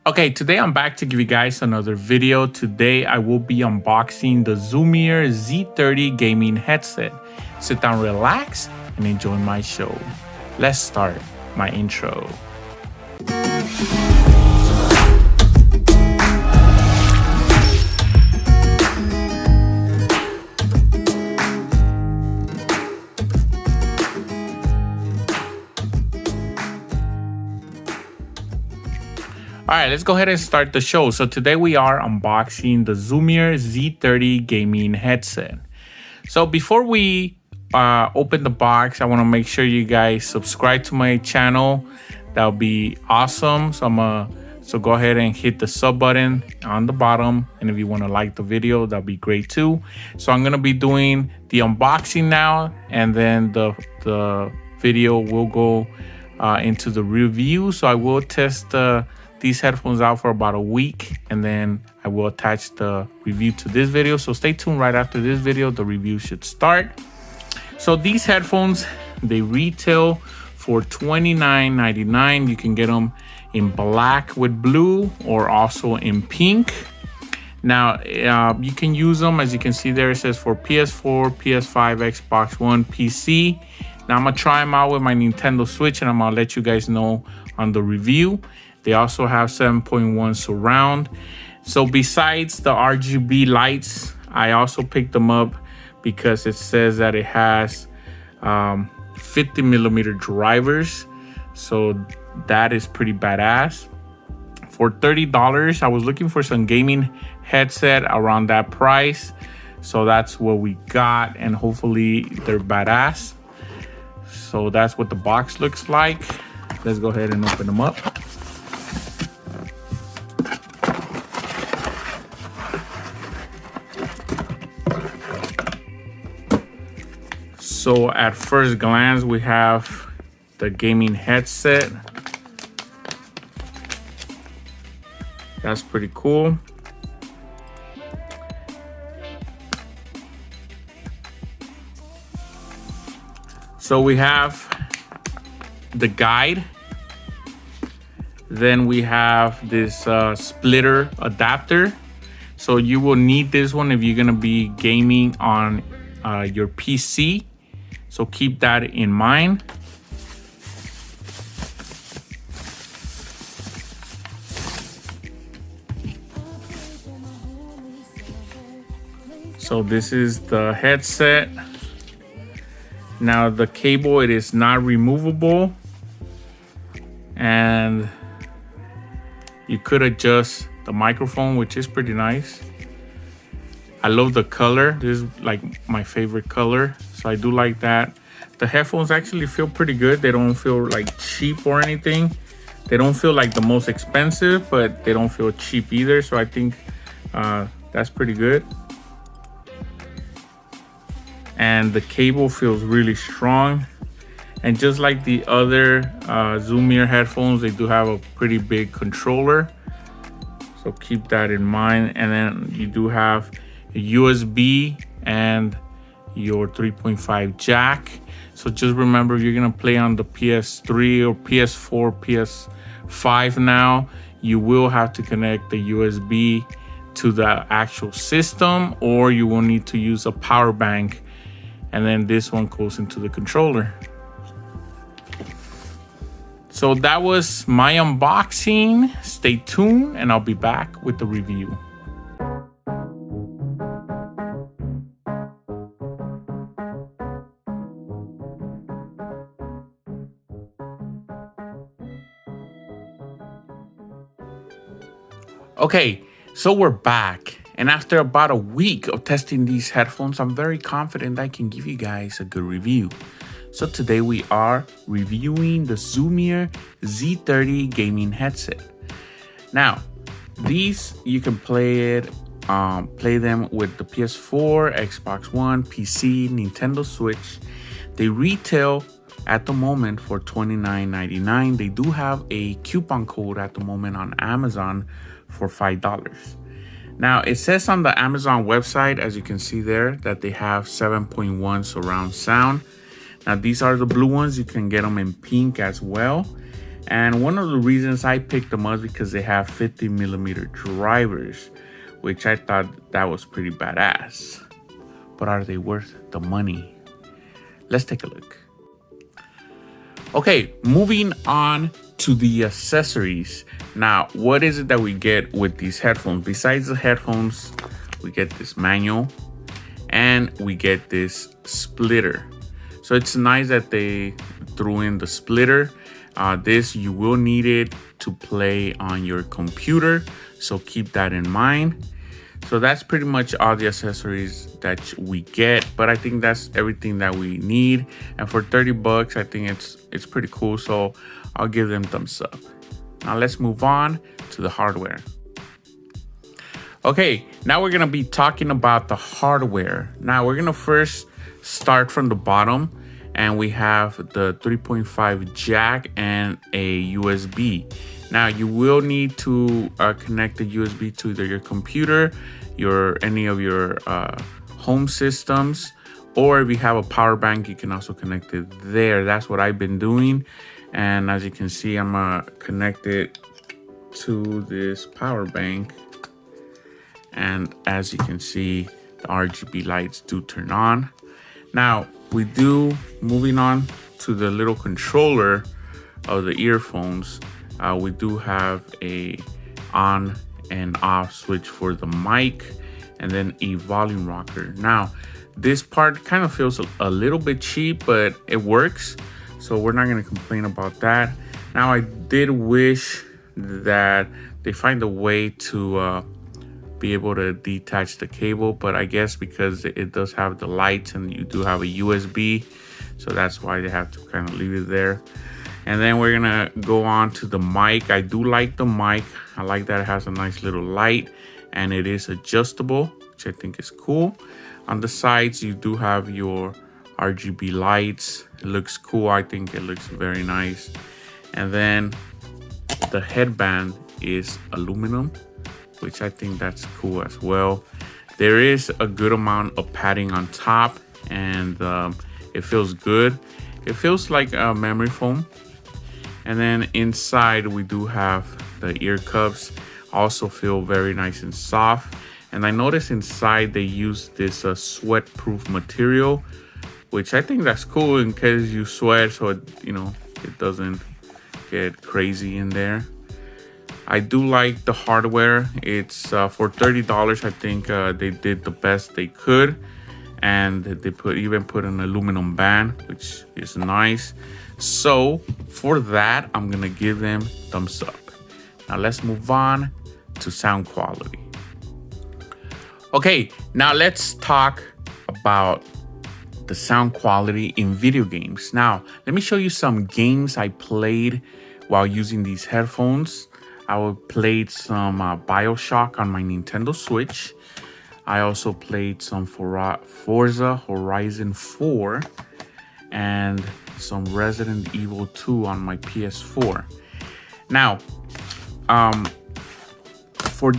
Okay, today I'm back to give you guys another video. Today I will be unboxing the ZIUMIER Z30 gaming headset. Sit down, relax, and enjoy my show. Let's start my intro. All right, let's go ahead and start the show. So today we are unboxing the ZIUMIER Z30 gaming headset. So before we open the box, I want to make sure you guys subscribe to my channel. That would be awesome. So go ahead and hit the sub button on the bottom. And if you want to like the video, that'd be great too. So I'm going to be doing the unboxing now, and then the video will go into the review. So I will test these headphones out for about a week, and then I will attach the review to this video. So stay tuned. Right after this video, the review should start. So these headphones, they retail for $29.99. You can get them in black with blue or also in pink. Now you can use them, as you can see there, it says for PS4, PS5, Xbox One, PC. Now I'm gonna try them out with my Nintendo Switch, and I'm gonna let you guys know on the review. They also have 7.1 surround. So besides the RGB lights, I also picked them up because it says that it has 50mm drivers. So that is pretty badass. For $30, I was looking for some gaming headset around that price. So that's what we got, and hopefully they're badass. So that's what the box looks like. Let's go ahead and open them up. So at first glance, we have the gaming headset. That's pretty cool. So we have the guide. Then we have this splitter adapter. So you will need this one if you're gonna be gaming on your PC. So keep that in mind. So this is the headset. Now the cable, it is not removable, and you could adjust the microphone, which is pretty nice. I love the color. This is like my favorite color, so I do like that. The headphones actually feel pretty good. They don't feel like cheap or anything. They don't feel like the most expensive, but they don't feel cheap either. So I think that's pretty good. And the cable feels really strong. And just like the other ZIUMIER headphones, they do have a pretty big controller. So keep that in mind. And then you do have a USB and your 3.5 jack. So just remember, if you're gonna play on the PS3 or PS4, PS5 now, you will have to connect the USB to the actual system, or you will need to use a power bank, and then this one goes into the controller. So that was my unboxing. Stay tuned, and I'll be back with the review. Okay, so we're back, and after about a week of testing these headphones, I'm very confident I can give you guys a good review. So today we are reviewing the ZIUMIER Z30 gaming headset. Now, these you can play them with the PS4, Xbox One, PC, Nintendo Switch. They retail at the moment for $29.99. They do have a coupon code at the moment on Amazon for $5. Now it says on the Amazon website, as you can see there, that they have 7.1 surround sound. Now these are the blue ones. You can get them in pink as well. And one of the reasons I picked them up is because they have 50mm drivers, which I thought that was pretty badass. But are they worth the money? Let's take a look. Okay, moving on to the accessories. Now, what is it that we get with these headphones? Besides the headphones, we get this manual and we get this splitter. So it's nice that they threw in the splitter. This, you will need it to play on your computer, so keep that in mind. So that's pretty much all the accessories that we get, but I think that's everything that we need. And for 30 bucks, I think it's pretty cool, so I'll give them thumbs up. Now let's move on to the hardware. Okay, now we're gonna be talking about the hardware. Now we're gonna first start from the bottom, and we have the 3.5 jack and a USB. Now you will need to connect the USB to either your computer, any of your home systems, or if you have a power bank, you can also connect it there. That's what I've been doing. And as you can see, I'm gonna connect it to this power bank. And as you can see, the RGB lights do turn on. Now, moving on to the little controller of the earphones, we do have a on and off switch for the mic, and then a volume rocker. Now, this part kind of feels a little bit cheap, but it works, so we're not gonna complain about that. Now, I did wish that they find a way to be able to detach the cable, but I guess because it does have the lights and you do have a USB, so that's why they have to kind of leave it there. And then we're gonna go on to the mic. I do like the mic. I like that it has a nice little light and it is adjustable, which I think is cool. On the sides, you do have your RGB lights. It looks cool. I think it looks very nice. And then the headband is aluminum, which I think that's cool as well. There is a good amount of padding on top, and it feels good. It feels like a memory foam. And then inside we do have the ear cups, also feel very nice and soft. And I noticed inside they use this sweat-proof material, which I think that's cool in case you sweat, so it doesn't get crazy in there. I do like the hardware. It's for $30. I think they did the best they could, and they even put an aluminum band, which is nice. So for that, I'm gonna give them thumbs up. Now let's move on to sound quality. Okay, now let's talk about the sound quality in video games. Now, let me show you some games I played while using these headphones. I played some BioShock on my Nintendo Switch. I also played some Forza Horizon 4 and some Resident Evil 2 on my PS4. Now, for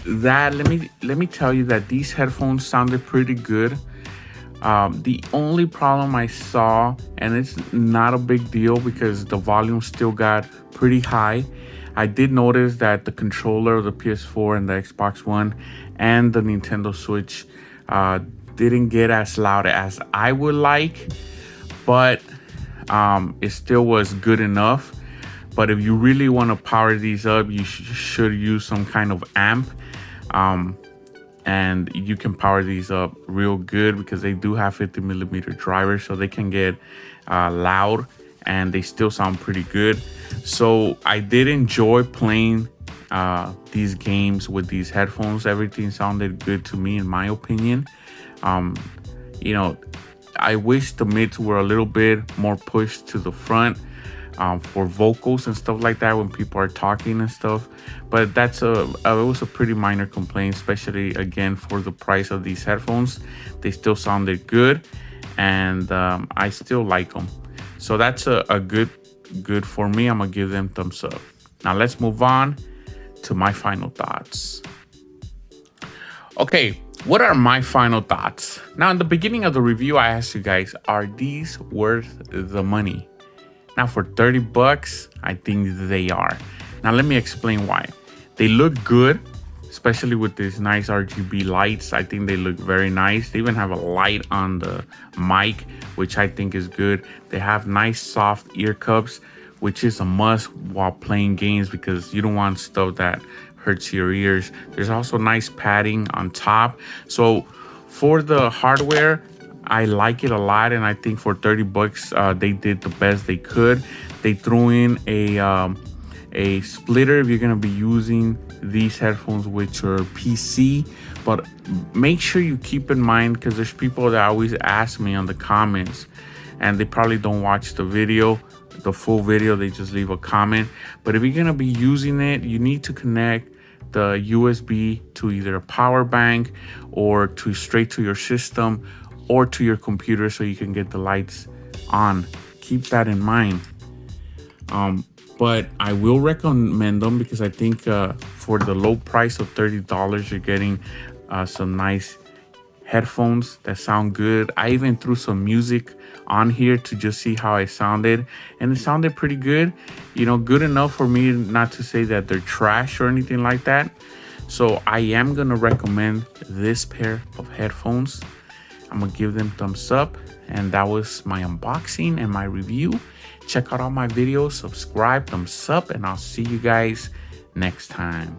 that, let me tell you that these headphones sounded pretty good. The only problem I saw, and it's not a big deal because the volume still got pretty high, I did notice that the controller of the PS4 and the Xbox One and the Nintendo Switch didn't get as loud as I would like, but it still was good enough. But if you really want to power these up, you should use some kind of amp, and you can power these up real good because they do have 50mm drivers, so they can get loud and they still sound pretty good. So I did enjoy playing these games with these headphones. Everything sounded good to me, in my opinion. I wish the mids were a little bit more pushed to the front for vocals and stuff like that when people are talking and stuff. But it was a pretty minor complaint, especially again for the price of these headphones. They still sounded good, and I still like them. So that's a good for me. I'm gonna give them thumbs up. Now let's move on to my final thoughts. Okay, what are my final thoughts? Now, in the beginning of the review, I asked you guys, are these worth the money? Now for 30 bucks, I think they are. Now let me explain why. They look good, especially with these nice RGB lights. I think they look very nice. They even have a light on the mic, which I think is good. They have nice soft ear cups, which is a must while playing games because you don't want stuff that hurts your ears. There's also nice padding on top. So for the hardware, I like it a lot, and I think for 30 bucks, they did the best they could. They threw in a splitter if you're gonna be using these headphones, which are PC. But make sure you keep in mind, because there's people that always ask me on the comments, and they probably don't watch the video, the full video. They just leave a comment. But if you're gonna be using it, you need to connect the USB to either a power bank or to straight to your system or to your computer so you can get the lights on. Keep that in mind. But I will recommend them because I think for the low price of $30, you're getting some nice headphones that sound good. I even threw some music on here to just see how it sounded, and it sounded pretty good. You know, good enough for me not to say that they're trash or anything like that. So I am gonna recommend this pair of headphones. I'm gonna give them thumbs up, and that was my unboxing and my review. Check out all my videos, subscribe, thumbs up, and I'll see you guys next time.